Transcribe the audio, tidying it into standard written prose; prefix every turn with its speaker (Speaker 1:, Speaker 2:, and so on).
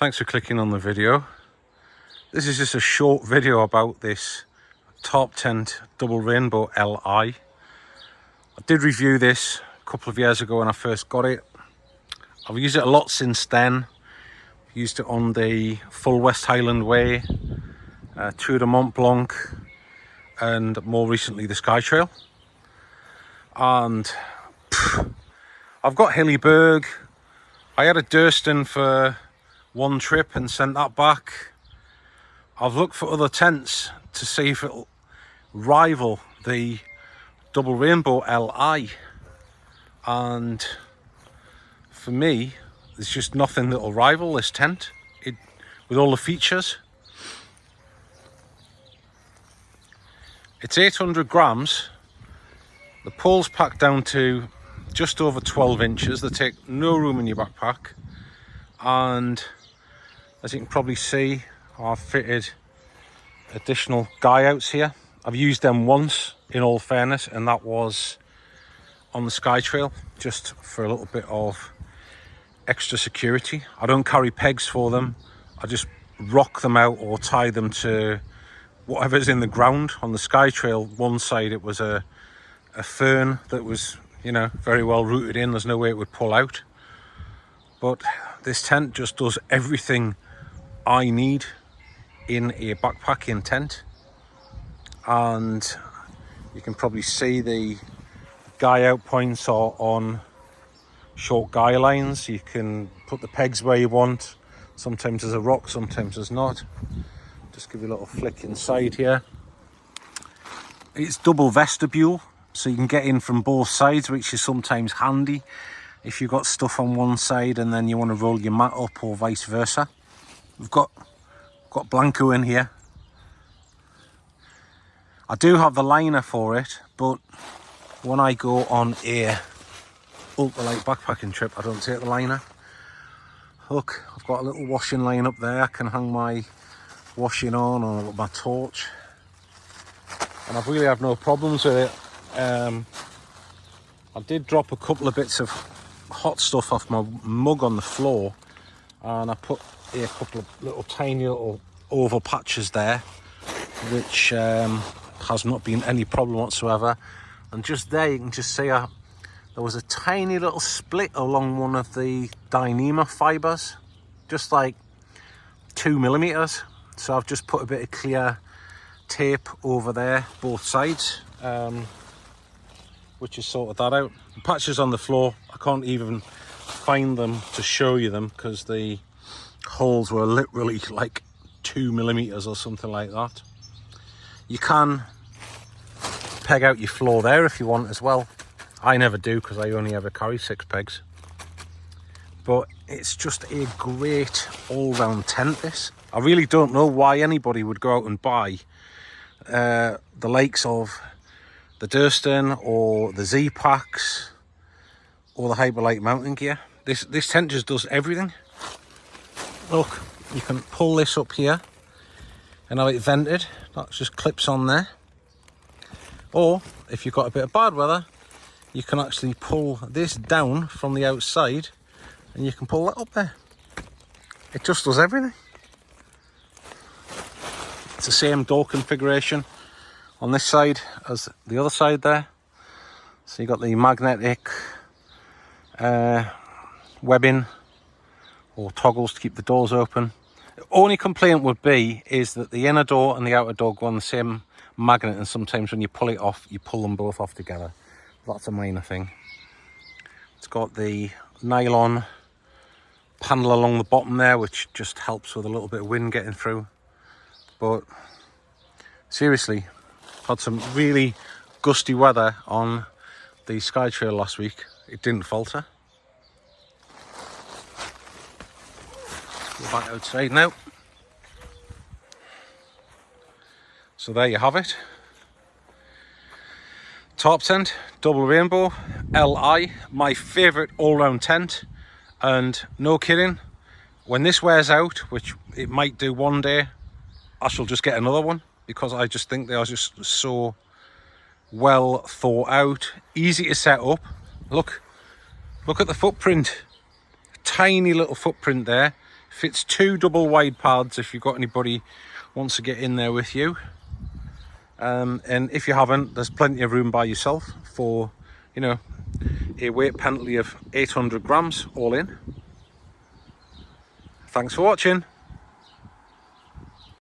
Speaker 1: Thanks for clicking on the video. This is just a short video about this Tarptent Double Rainbow Li. I did review this a couple of years ago when I first got it. I've used it a lot since then. Used it on the full West Highland Way, Tour de Mont Blanc, and more recently the Sky Trail. And I've got Hillyberg. I had a Durston for one trip and sent that back. I've looked for other tents to see if it'll rival the Double Rainbow Li, and for me there's just nothing that'll rival this tent with all the features. It's 800 grams. The pole's packed down to just over 12 inches. They take no room in your backpack, and as you can probably see, I've fitted additional guy outs here. I've used them once, in all fairness, and that was on the Sky Trail, just for a little bit of extra security. I don't carry pegs for them. I just rock them out or tie them to whatever's in the ground. On the Sky Trail, one side it was a fern that was, you know, very well rooted in. There's no way it would pull out. But this tent just does everything I need in a backpacking tent. And you can probably see the guy out points are on short guy lines. You can put the pegs where you want. Sometimes there's a rock, sometimes there's not. Just give you a little flick inside here. It's double vestibule, so you can get in from both sides, which is sometimes handy if you've got stuff on one side and then you want to roll your mat up, or vice versa. We've got Blanco in here. I do have the liner for it, but when I go on a ultralight backpacking trip, I don't take the liner. Look, I've got a little washing line up there. I can hang my washing on, or I've got my torch, and I've really had no problems with it. I did drop a couple of bits of hot stuff off my mug on the floor, and I put a couple of little tiny little oval patches there, which has not been any problem whatsoever. And just there you can just see there was a tiny little split along one of the Dyneema fibers, just like 2 millimeters. So I've just put a bit of clear tape over there, both sides, which has sorted that out. The patches on the floor, I can't even find them to show you them, because the holes were literally like 2 millimeters or something like that. You can peg out your floor there if you want as well. I never do, because I only ever carry 6 pegs. But it's just a great all-round tent, this. I really don't know why anybody would go out and buy the likes of the Durston or the Z-Packs or the Hyperlight mountain gear. This tent just does everything. Look, you can pull this up here and have it vented. That just clips on there. Or if you've got a bit of bad weather, you can actually pull this down from the outside and you can pull that up there. It just does everything. It's the same door configuration on this side as the other side there. So you've got the magnetic webbing or toggles to keep the doors open. The only complaint would be is that the inner door and the outer door go on the same magnet, and sometimes when you pull it off, you pull them both off together. That's a minor thing. It's got the nylon panel along the bottom there, which just helps with a little bit of wind getting through. But seriously, had some really gusty weather on the Sky Trail last week. It didn't falter. Go back outside now. So there you have it. Tarptent Double Rainbow Li, my favourite all-round tent. And no kidding, when this wears out, which it might do one day, I shall just get another one, because I just think they are just so well thought out, easy to set up. Look at the footprint. tiny little footprint there. Fits 2 double wide pads if you've got anybody wants to get in there with you. And if you haven't, there's plenty of room by yourself for, you know, a weight penalty of 800 grams all in. Thanks for watching.